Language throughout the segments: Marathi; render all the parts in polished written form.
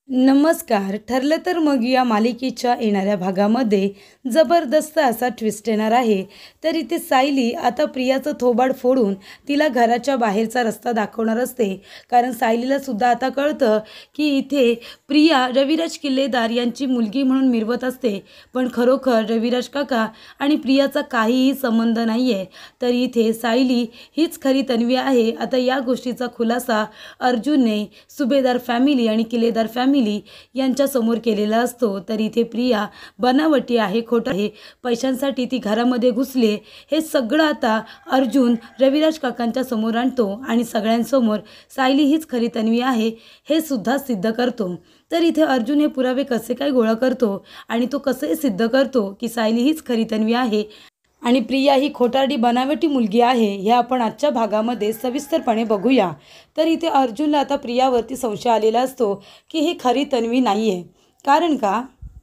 नमस्कार. ठरलं तर मग या मालिकेच्या येणाऱ्या भागामध्ये जबरदस्त असा ट्विस्ट येणार आहे. तर इथे सायली आता प्रियाचं थोबाड फोडून तिला घराच्या बाहेरचा रस्ता दाखवणार असते. कारण सायलीला सुद्धा आता कळतं की इथे प्रिया रविराज किल्लेदार यांची मुलगी म्हणून मिरवत असते, पण खरोखर रविराज काका आणि प्रियाचा काहीही संबंध नाही आहे. तर इथे सायली हीच खरी तन्वी आहे. आता या गोष्टीचा खुलासा अर्जुनने सुभेदार फॅमिली आणि किल्लेदार फॅमिली यांच्यासमोर केलेला असतो. तर इथे प्रिया बनावटी आहे, खोटं आहे, पैशांसाठी ती घरामध्ये घुसले, हे सगळं आता अर्जुन रविराज काकांच्या समोर आणतो आणि सगळ्यांसमोर सायली हीच खरी तन्वी आहे हे सुद्धा सिद्ध करतो. तर इथे अर्जुन हे पुरावे कसे काय गोळा करतो आणि तो कसे सिद्ध करतो की सायली हीच खरी तन्वी आहे आणि प्रिया ही खोटारडी बनावटी मुलगी आहे, हे आपण आजच्या भागामध्ये सविस्तरपणे बघूया. तर इथे अर्जुनला आता प्रियावरती संशय आलेला असतो की ही खरी तन्वी नाही आहे. कारण का,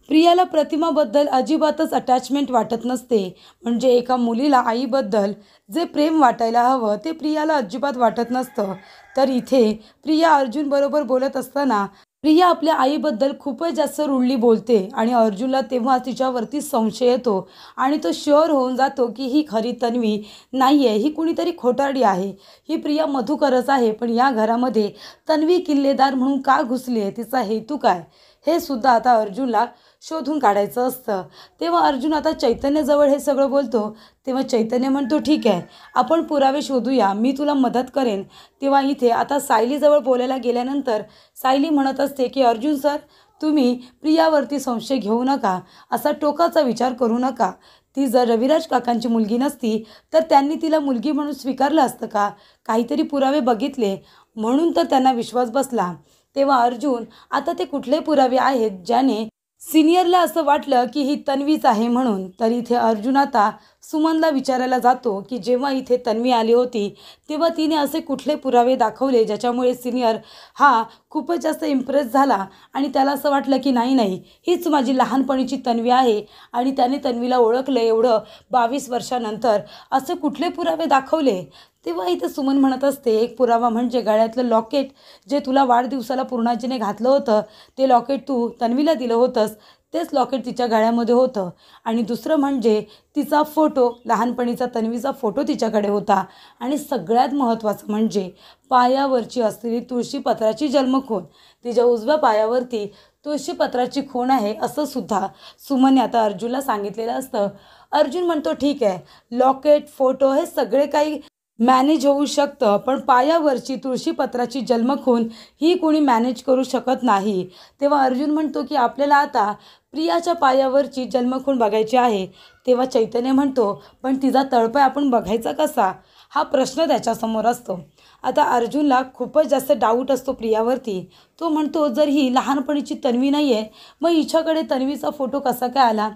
प्रियाला प्रतिमाबद्दल अजिबातच अटॅचमेंट वाटत नसते. म्हणजे एका मुलीला आईबद्दल जे प्रेम वाटायला हवं ते प्रियाला अजिबात वाटत नसतं. तर इथे प्रिया अर्जुनबरोबर बोलत असताना प्रिया आपल्या आईबद्दल खूपच जास्त रुडली बोलते आणि अर्जुनला तेव्हा तिच्यावरती संशय येतो आणि तो शुअर होऊन जातो की ही खरी तन्वी नाही आहे, ही कुणीतरी खोटारडी आहे, ही प्रिया मधुकरच आहे. पण या घरामध्ये तन्वी किल्लेदार म्हणून का घुसली आहे, तिचा हेतू काय, हे सुद्धा आता अर्जुनला शोधून काढायचं असतं. तेव्हा अर्जुन आता चैतन्यजवळ हे सगळं बोलतो. तेव्हा चैतन्य म्हणतो, ठीक आहे, आपण पुरावे शोधूया, मी तुला मदत करेन. तेव्हा इथे आता सायलीजवळ बोलायला गेल्यानंतर सायली म्हणत असते की अर्जुन सर, तुम्ही प्रियावरती संशय घेऊ नका, असा टोकाचा विचार करू नका. ती जर रविराज काकांची मुलगी नसती तर त्यांनी तिला मुलगी म्हणून स्वीकारलं असतं का? काहीतरी पुरावे बघितले म्हणून तर त्यांना विश्वास बसला. तेव्हा अर्जुन आता ते कुठले पुरावे आहेत ज्याने सिनियरला असं वाटलं की ही तन्वीच आहे म्हणून. तर इथे अर्जुन आता सुमनला विचारायला जातो की जेव्हा इथे तन्वी आली होती तेव्हा तिने असे कुठले पुरावे दाखवले ज्याच्यामुळे सिनियर हा खूपच जास्त इम्प्रेस झाला आणि त्याला असं वाटलं की नाही नाही, हीच माझी लहानपणीची तन्वी आहे आणि त्याने तन्वीला ओळखलं एवढं 22 वर्षानंतर. असे कुठले पुरावे दाखवले? तेव्हा इथे सुमन म्हणत असते, एक पुरावा म्हणजे गळ्यातलं लॉकेट जे तुला वाढदिवसाला पूर्णाजीने घातलं होतं, ते लॉकेट तू तन्वीला दिलं होतंस, तेच लॉकेट तिच्या गळ्यामध्ये होतं. आणि दुसरं म्हणजे तिचा फोटो, लहानपणीचा तन्वीचा फोटो तिच्याकडे होता. आणि सगळ्यात महत्त्वाचं म्हणजे पायावरची असलेली तुळशीपत्राची जन्मखूण, तिच्या उजव्या पायावरती तुळशीपत्राची खूण आहे असं सुद्धा सुमनने आता अर्जुनला सांगितलेलं असतं. अर्जुन म्हणतो, ठीक आहे, लॉकेट, फोटो हे सगळे काही मॅनेज होऊ शकतं, पण पायावरची तुळशीपत्राची जन्मखूण ही कोणी मॅनेज करू शकत नाही. तेव्हा अर्जुन म्हणतो की आपल्याला आता प्रियाच्या पायावरची जन्मखूण बघायची आहे. तेव्हा चैतन्य म्हणतो, पण तिचा तळपाय आपण बघायचा कसा, हा प्रश्न त्याच्यासमोर असतो. आता अर्जुनला खूपच जास्त डाऊट असतो प्रियावरती. तो म्हणतो, जर ही लहानपणीची तन्वी नाही आहे मग हिच्याकडे तन्वीचा फोटो कसा काय आला?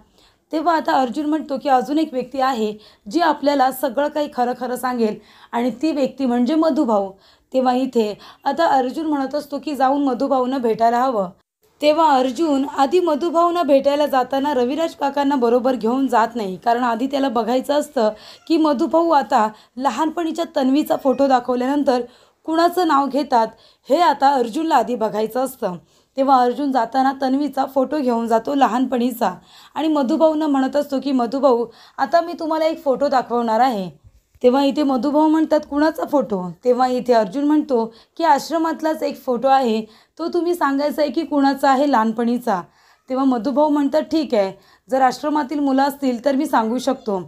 तेव्हा आता अर्जुन म्हणतो की अजून एक व्यक्ती आहे जी आपल्याला सगळं काही खरं खरं सांगेल आणि ती व्यक्ती म्हणजे मधुभाऊ. तेव्हा इथे आता अर्जुन म्हणत असतो की जाऊन मधुभाऊंना भेटायला हवं. तेव्हा अर्जुन आधी मधुभाऊंना भेटायला जाताना रविराज काकांना बरोबर घेऊन जात नाही, कारण आधी त्याला बघायचं असतं की मधुभाऊ आता लहानपणीच्या तन्वीचा फोटो दाखवल्यानंतर कुणाचं नाव घेतात हे आता अर्जुनला आधी बघायचं असतं. तेव्हा अर्जुन जाताना तन्वीचा फोटो घेऊन जातो लहानपणीचा आणि मधुभाऊंना म्हणत असतो की मधुभाऊ, आता मी तुम्हाला एक फोटो दाखवणार आहे. तेव्हा इथे मधुभाऊ म्हणतात, कुणाचा फोटो? तेव्हा इथे अर्जुन म्हणतो की आश्रमातलाच एक फोटो आहे, तो तुम्ही सांगायचा आहे की कुणाचा आहे, लहानपणीचा. तेव्हा मधुभाऊ म्हणतात, ठीक आहे, जर आश्रमातील मुलं असतील तर मी सांगू शकतो.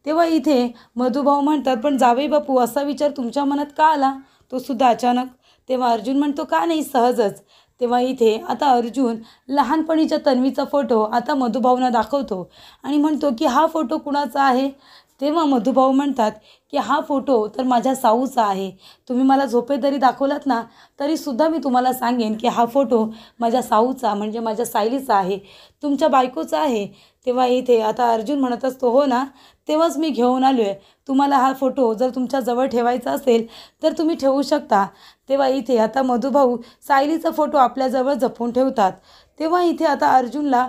तेव्हा इथे मधुभाऊ म्हणतात, पण जावई बापू, असा विचार तुमच्या मनात का आला, तो सुद्धा अचानक? तेव्हा अर्जुन म्हणतो, का नाही, सहजच. तेव्हा इथे आता अर्जुन लहानपणीच्या तन्वीचा फोटो आता मधुभाऊंना दाखवतो आणि म्हणतो की हा फोटो कुणाचा आहे? तेव्हा मधुभाऊ म्हणतात की हा फोटो तर माझ्या साऊचा आहे. तुम्ही मला झोपेत जरी दाखवलात ना तरीसुद्धा मी तुम्हाला सांगेन की हा फोटो माझ्या साऊचा म्हणजे माझ्या सायलीचा आहे, तुमच्या बायकोचा आहे. तेव्हा इथे आता अर्जुन म्हणत असतो, हो ना, तेव्हाच मी घेऊन आलो आहे. तुम्हाला हा फोटो जर तुमच्याजवळ ठेवायचा असेल तर तुम्ही ठेवू शकता. तेव्हा इथे आता मधुभाऊ सायलीचा फोटो आपल्याजवळ जपून ठेवतात. तेव्हा इथे आता अर्जुनला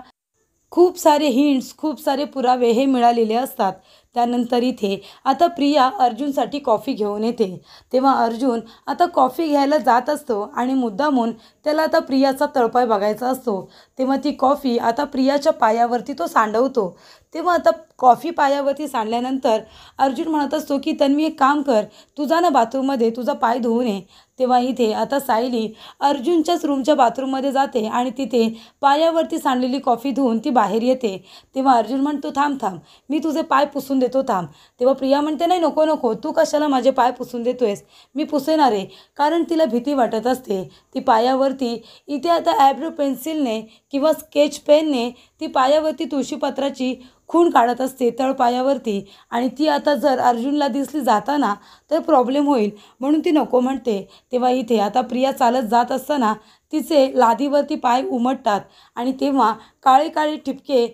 खूप सारे हिंट्स, खूप सारे पुरावे हे मिळालेले असतात. त्यानंतर इथे आता प्रिया अर्जुनसाठी कॉफी घेऊन येते। तेव्हा अर्जुन आता कॉफी घ्यायला जात असतो आणि मुद्दामून त्याला आता प्रियाचा तळपाय बघायचा असतो। तेव्हा ती कॉफी आता प्रियाच्या पायावरती तो सांडवतो। तेव्हा आता कॉफी पायावरती सांडल्यानंतर अर्जुन म्हणत असतो की तन्वी एक काम कर, तू जा ना बाथरूममध्ये तुझा पाय धुवून ये। तेव्हा इथे आता सायली अर्जुनच्याच रूमच्या बाथरूममध्ये जाते आणि तिथे पायावरती सांडलेली कॉफी धुवून ती बाहेर येते। तेव्हा अर्जुन म्हणतो थांब थांब, मी तुझे पाय पुसून देतो थांब। तेव्हा प्रिया म्हणते नाही नको नको, तू कशाला माझे पाय पुसून देतोयस, मी पुसेणार आहे। कारण तिला भीती वाटत असते। ती पायावरती इथे आता ॲब्रो पेन्सिलने किंवा स्केच पेनने ती पायावरती तुळशीपत्राची खूण काढत असते तळपायावरती आणि ती आता जर अर्जुनला दिसली जाताना तर प्रॉब्लेम होईल म्हणून ती नको म्हणते। तेव्हा इथे आता प्रिया चालत जात असताना तिचे लादीवरती पाय उमटतात आणि तेव्हा काळे काळे ठिपके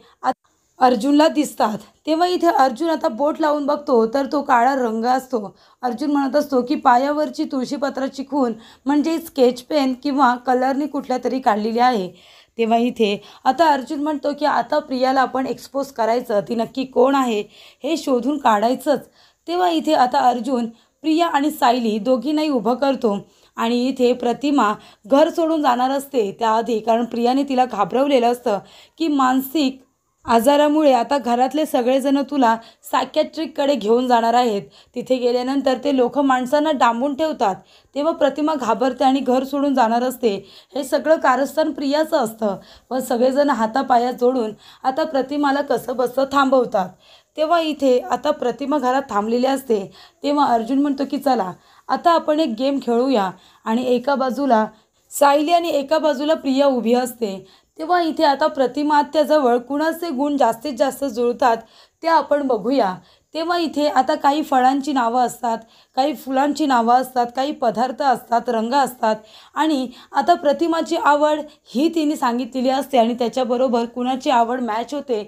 अर्जुनला दिसतात। तेव्हा इथे अर्जुन आता बोट लावून बघतो तर तो काळा रंग असतो। अर्जुन म्हणत असतो की पायावरची तुळशीपत्राची खूण म्हणजे स्केच पेन किंवा कलरने कुठल्या तरी काढलेली आहे। तेव्हा इथे आता अर्जुन म्हणतो की आता प्रियाला आपण एक्सपोज करायचं, ती नक्की कोण आहे हे शोधून काढायचंच। तेव्हा इथे आता अर्जुन प्रिया आणि सायली दोघींनाही उभं करतो आणि इथे प्रतिमा घर सोडून जाणार असते त्याआधी, कारण प्रियाने तिला घाबरवलेलं असतं की मानसिक आजारामुळे आता घरातले सगळेजण तुला सायकॅट्रिककडे घेऊन जाणार आहेत। तिथे गेल्यानंतर ते लोक माणसांना डांबून ठेवतात। तेव्हा प्रतिमा घाबरते आणि घर सोडून जाणार असते। हे सगळं कारस्थान प्रियाचं असतं, पण सगळेजण हातापायात जोडून आता प्रतिमाला कसं बसं थांबवतात। तेव्हा इथे आता प्रतिमा घरात थांबलेली असते। तेव्हा अर्जुन म्हणतो की चला आता आपण एक गेम खेळूया आणि एका बाजूला सायली आणि एका बाजूला प्रिया उभी असते। तेव्हा इथे आता प्रतिमा आत्याजवळ कुणाचे गुण जास्तीत जास्त जुळतात ते आपण बघूया। तेव्हा इथे आता काही फळांची नावं असतात, काही फुलांची नावं असतात, काही पदार्थ असतात, रंग असतात आणि आता प्रतिमाची आवड ही तिने सांगितलेली असते आणि त्याच्याबरोबर कुणाची आवड मॅच होते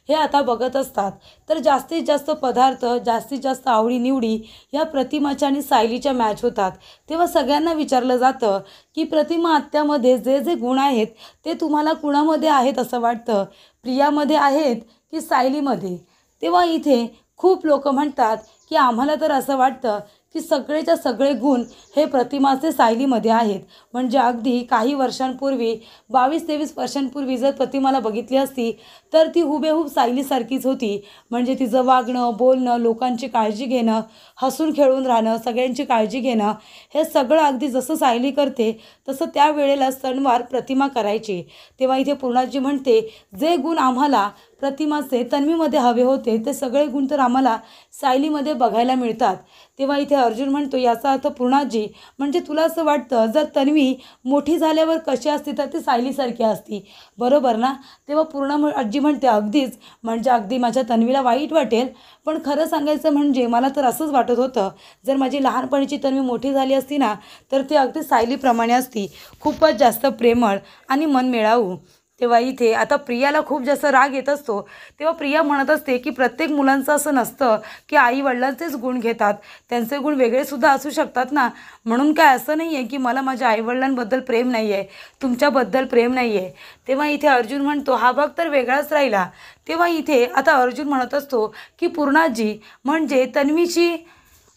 हे आता बघत असतात। तर जास्तीत जास्त पदार्थ, जास्तीत जास्त आवडीनिवडी या प्रतिमाच्या आणि सायलीच्या मॅच होतात। तेव्हा सगळ्यांना विचारलं जातं की प्रतिमा आत्यामध्ये जे जे गुण आहेत ते तुम्हाला कुणामध्ये आहेत असं वाटतं, प्रियामध्ये आहेत की सायलीमध्ये? तेव्हा इथे खूप लोक म्हणतात की आम्हाला तर असं वाटतं की सगळेच्या सगळे गुण हे प्रतिमाचे सायलीमध्ये आहेत। म्हणजे अगदी काही वर्षांपूर्वी 22-23 वर्षांपूर्वी जर प्रतिमाला बघितली असती तर ती हुबेहूब सायलीसारखीच होती। म्हणजे तिचं वागणं, बोलणं, लोकांची काळजी घेणं, हसून खेळून राहणं, सगळ्यांची काळजी घेणं, हे सगळं अगदी जसं सायली करते तसं त्यावेळेला सणवार प्रतिमा करायची। तेव्हा इथे पूर्णाजी म्हणते जे गुण आम्हाला प्रतिमाचे तन्वीमध्ये हवे होते ते सगळे गुण तर आम्हाला सायलीमध्ये बघायला मिळतात। तेव्हा इथे अर्जुन म्हणतो याचा अर्थ पूर्णाजी म्हणजे तुला असं वाटतं जर तन्वी मोठी झाल्यावर कशी असती तर ती सायलीसारखी असती, बरोबर ना? तेव्हा पूर्ण आजी म्हणते अगदीच, म्हणजे अगदी माझ्या तन्वीला वाईट वाटेल, पण खरं सांगायचं म्हणजे मला तर असंच वाटत होतं जर माझी लहानपणीची तन्वी मोठी झाली असती ना तर ती अगदी सायलीप्रमाणे असती, खूपच जास्त प्रेमळ आणि मनमिळाऊ। तेव्हा इथे आता प्रियाला खूप जास्त राग येत असतो। तेव्हा प्रिया म्हणत असते की प्रत्येक मुलांचं असं नसतं की आई वडिलांचेच गुण घेतात, त्यांचे गुण वेगळे सुद्धा असू शकतात ना। म्हणून काय असं नाही आहे की मला माझ्या आईवडिलांबद्दल प्रेम नाही आहे, तुमच्याबद्दल प्रेम नाही आहे। तेव्हा इथे अर्जुन म्हणतो हा भाग तर वेगळाच राहिला। तेव्हा इथे आता अर्जुन म्हणत असतो की पूर्णाजी म्हणजे तन्वीची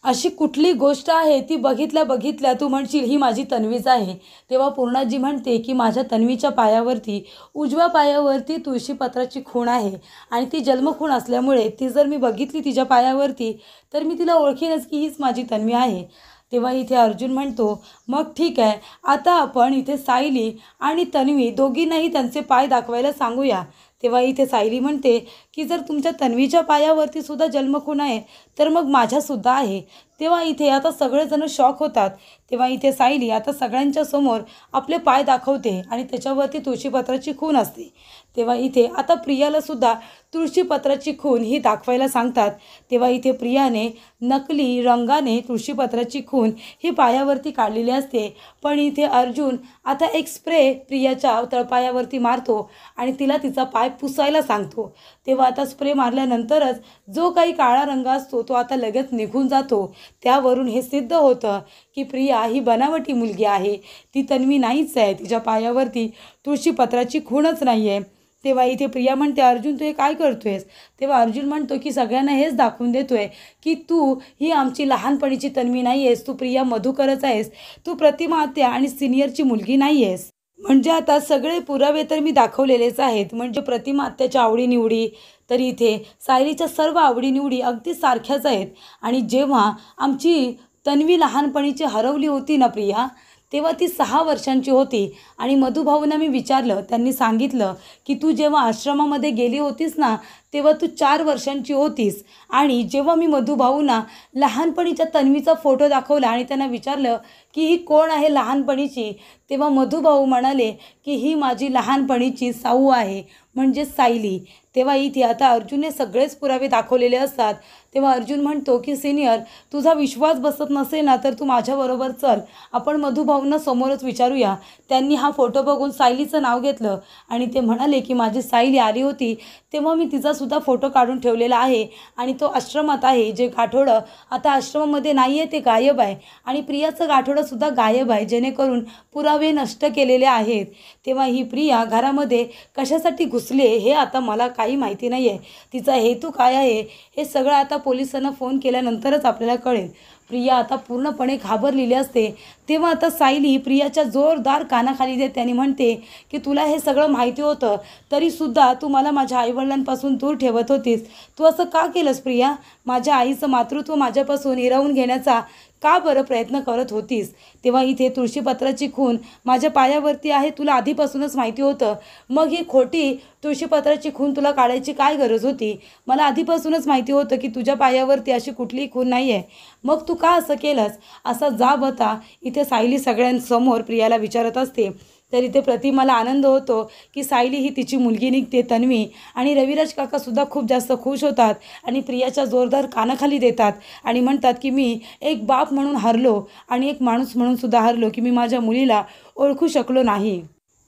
अशी कुठली गोष्ट आहे ती बघितल्या बघितल्या तू म्हणशील ही माझी तन्वीच आहे? तेव्हा पूर्णाजी म्हणते की माझ्या तन्वीच्या पायावरती उजव्या पायावरती तुळशीपत्राची खूण आहे आणि ती जन्मखूण असल्यामुळे ती जर मी बघितली तिच्या पायावरती तर मी तिला ओळखीनच की हीच माझी तन्वी आहे। तेव्हा इथे अर्जुन म्हणतो मग ठीक आहे, आता आपण इथे सायली आणि तन्वी दोघींनाही त्यांचे पाय दाखवायला सांगूया। तेव्हा इथे सायली म्हणते की जर तुमच्या तन्वीच्या पायावरती सुद्धा जन्मखूण आहे तर मग माझ्यासुद्धा आहे। तेव्हा इथे आता सगळेजण शॉक होतात। तेव्हा इथे सायली आता सगळ्यांच्या समोर आपले पाय दाखवते आणि त्याच्यावरती तुळशीपत्राची खूण असते। तेव्हा इथे आता प्रियाला सुद्धा तुळशीपत्राची खूण ही दाखवायला सांगतात। तेव्हा इथे प्रियाने नकली रंगाने तुळशीपत्राची खूण ही पायावरती काढलेली असते, पण इथे अर्जुन आता एक स्प्रे प्रियाच्या तळपायावरती मारतो आणि तिला तिचा पाय पुसायला सांगतो। तेव्हा आता स्प्रे मारल्यानंतरच जो काही काळा रंग असतो तो आता लगेच निघून जातो। त्यावरून हे सिद्ध होतं की प्रिया ही बनावटी मुलगी आहे, ती तन्वी नाहीच आहे, तिच्या पायावरती तुळशीपत्राची खूणच नाही आहे। तेव्हा इथे प्रिया म्हणते, अर्जुन तू हे काय करतोयस? तेव्हा अर्जुन म्हणतो की सगळ्यांना हेच दाखवून देतोय की तू ही आमची लहानपणीची तन्वी नाही आहेस, तू प्रिया मधुकरच आहेस, तू प्रतिमा आत्या आणि सिनियरची मुलगी नाही आहेस. म्हणजे आता सगळे पुरावे तर मी दाखवलेलेच आहेत. म्हणजे प्रतिमा आत्याच्या आवडीनिवडी, तर इथे सायलीच्या सर्व आवडीनिवडी अगदी सारख्याच आहेत. आणि जेव्हा आमची तन्वी लहानपणीची हरवली होती ना प्रिया, तेव्हा ती 6 वर्षांची होती. आणि मधुभाऊंना मी विचारलं, त्यांनी सांगितलं की तू जेव्हा आश्रमामध्ये गेली होतीस ना, तेव्हा तू 4 वर्षांची होतीस. आणि जेव्हा मी मधुभाऊंना लहानपणीच्या तन्वीचा फोटो दाखवला आणि त्यांना विचारलं की ही कोण आहे लहानपणीची, तेव्हा मधुभाऊ म्हणाले की ही माझी लहानपणीची साऊ आहे, म्हणजे सायली. तेव्हा इथे आता अर्जुनने सगळेच पुरावे दाखवलेले असतात. तेव्हा अर्जुन म्हणतो की सिनियर, तुझा विश्वास बसत नसेल ना तर तू माझ्याबरोबर चल, आपण मधुभाऊंना समोरच विचारूया. त्यांनी हा फोटो बघून सायलीचं नाव घेतलं आणि ते म्हणाले की माझी सायली आली होती तेव्हा मी तिचासुद्धा फोटो काढून ठेवलेला आहे आणि तो आश्रमात आहे. जे गाठोडं आता आश्रमामध्ये नाही आहे ते गायब आहे आणि प्रियाचं गाठोडंसुद्धा गायब आहे, जेणेकरून पुरावे नष्ट केलेले आहेत. तेव्हा ही प्रिया घरामध्ये कशासाठी घुसले हे आता मला काही माहिती नाही आहे. तिचा हेतू काय आहे हे सगळं आता पोलिसांना फोन केल्यानंतरच आपल्याला कळेल. प्रिया आता पूर्णपणे घाबरलेली असते. तेव्हा आता सायली प्रियाच्या जोरदार कानाखाली देते आणि म्हणते की तुला हे सगळं माहिती होतं तरीसुद्धा तू मला माझ्या आईवडिलांपासून दूर ठेवत होतीस. तू असं का केलंस प्रिया? माझ्या आईचं मातृत्व माझ्यापासून हिरावून घेण्याचा का बरं प्रयत्न करत होतीस? तेव्हा इथे तुळशीपत्राची खून माझ्या पायावरती आहे तुला आधीपासूनच माहिती होतं, मग ही खोटी तुळशीपत्राची खून तुला काढायची काय गरज होती? मला आधीपासूनच माहिती होतं की तुझ्या पायावरती अशी कुठलीही खून नाही आहे, मग तू का असं केलंस? असा जाब होता इथे सायली सगळ्यांसमोर प्रियाला विचारत असते. तर इथे प्रतिमाला आनंद होतो की सायली ही तिची मुलगी निघते तन्वी. आणि रविराज काकासुद्धा खूप जास्त खुश होतात आणि प्रियाच्या जोरदार कानाखाली देतात आणि म्हणतात की मी एक बाप म्हणून हरलो आणि एक माणूस म्हणून सुद्धा हरलो की मी माझ्या मुलीला ओळखू शकलो नाही.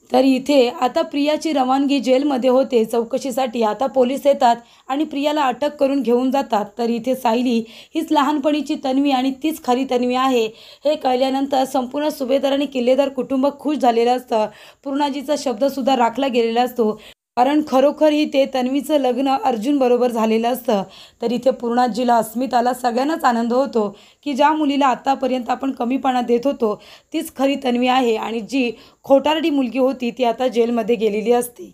तर इथे आता प्रियाची रवानगी जेलमध्ये होते चौकशीसाठी. आता पोलीस येतात आणि प्रियाला अटक करून घेऊन जातात. तर इथे सायली हीच लहानपणीची तन्वी आणि तीच खरी तन्वी आहे हे कळल्यानंतर संपूर्ण सुभेदार आणि किल्लेदार कुटुंब खुश झालेलं असतं. पूर्णाजीचा शब्दसुद्धा राखला गेलेला असतो, कारण खरोखरही ते तन्वीचं लग्न अर्जुनबरोबर झालेलं असतं. तर इथे पूर्णाजीला, अस्मिताला, सगळ्यांनाच आनंद होतो की ज्या मुलीला आत्तापर्यंत आपण कमीपणा देत होतो तीच खरी तन्वी आहे आणि जी खोटारडी मुलगी होती ती आता जेलमध्ये गेलेली असते.